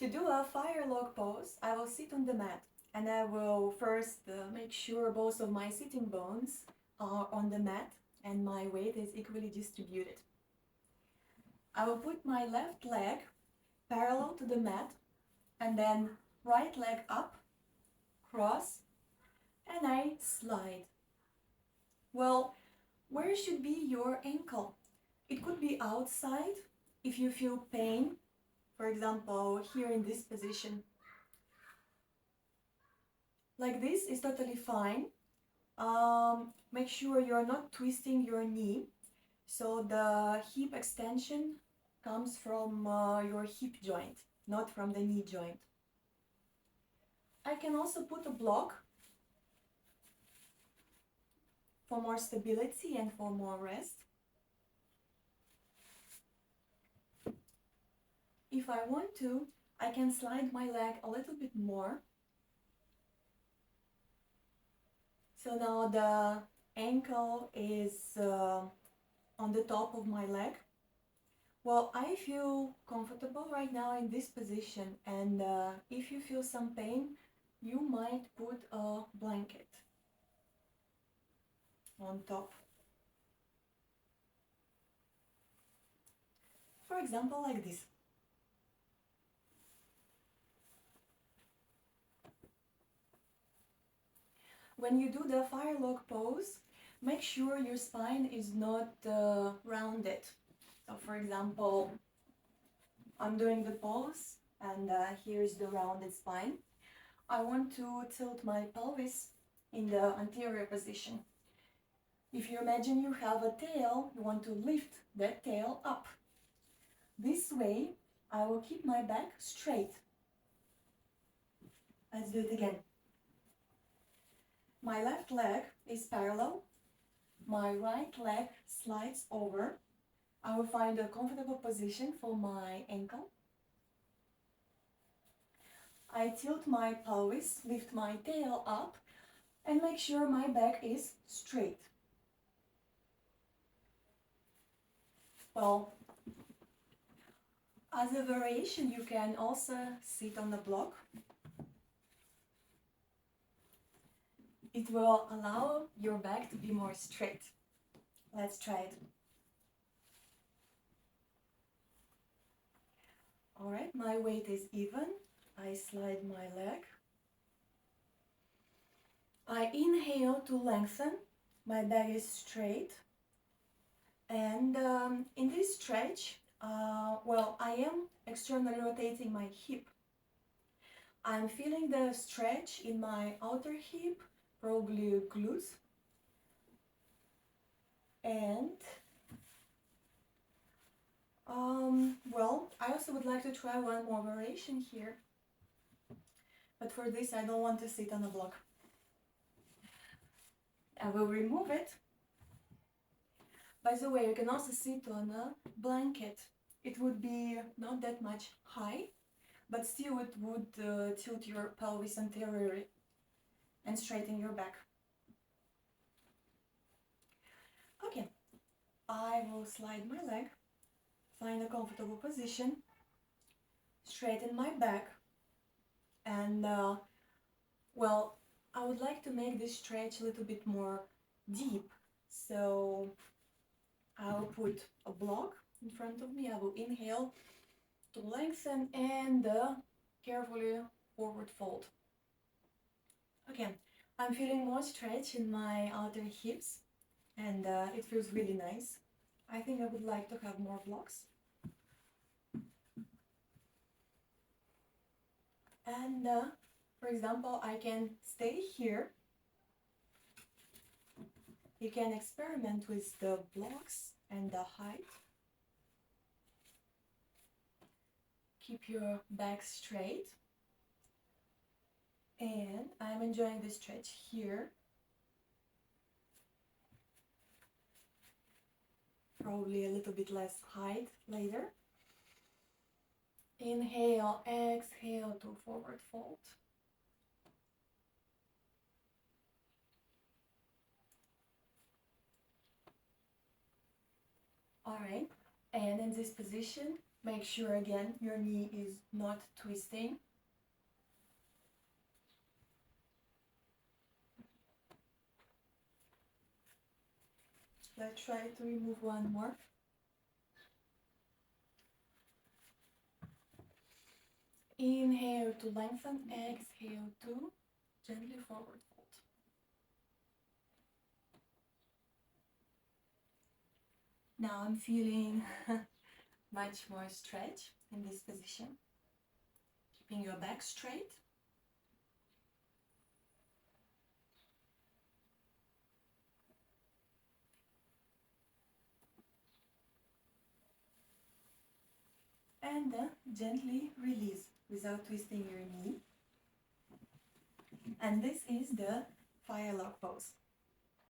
To do a Firelog pose, I will sit on the mat and I will first make sure both of my sitting bones are on the mat and my weight is equally distributed. I will put my left leg parallel to the mat and then right leg up, cross, and I slide. Well, where should be your ankle? It could be outside if you feel pain, for example, here in this position. Like this is totally fine. Make sure you're not twisting your knee. So the hip extension comes from your hip joint, not from the knee joint. I can also put a block for more stability and for more rest. If I want to, I can slide my leg a little bit more. So now the ankle is on the top of my leg. Well, I feel comfortable right now in this position, and if you feel some pain, you might put a blanket on top. For example, like this. When you do the Firelog pose, make sure your spine is not rounded. So for example, I'm doing the pose and here's the rounded spine. I want to tilt my pelvis in the anterior position. If you imagine you have a tail, you want to lift that tail up. This way, I will keep my back straight. Let's do it again. My left leg is parallel. My right leg slides over. I will find a comfortable position for my ankle. I tilt my pelvis, lift my tail up, and make sure my back is straight. Well, as a variation, you can also sit on the block. It will allow your back to be more straight. Let's try it. Alright, my weight is even. I slide my leg. I inhale to lengthen. My back is straight. And in this stretch, well, I am externally rotating my hip. I'm feeling the stretch in my outer hip, probably glutes. And well, I also would like to try one more variation here. But for this, I don't want to sit on a block. I will remove it. By the way, you can also sit on a blanket. It would be not that much high, but still it would tilt your pelvis anteriorly and straighten your back. Okay, I will slide my leg, find a comfortable position, straighten my back, and well, I would like to make this stretch a little bit more deep. So I'll put a block in front of me. I will inhale to lengthen and carefully forward fold. Okay, I'm feeling more stretch in my outer hips and it feels really nice. I think I would like to have more blocks. And for example, I can stay here. You can experiment with the blocks and the height. Keep your back straight. And I'm enjoying the stretch here. Probably a little bit less height later. Inhale, exhale to forward fold. Alright, and in this position, Make sure again your knee is not twisting. Let's try to remove one more. Inhale to lengthen, exhale to gently forward fold. Now I'm feeling much more stretch in this position. Keeping your back straight. And gently release without twisting your knee. And this is the Firelog pose.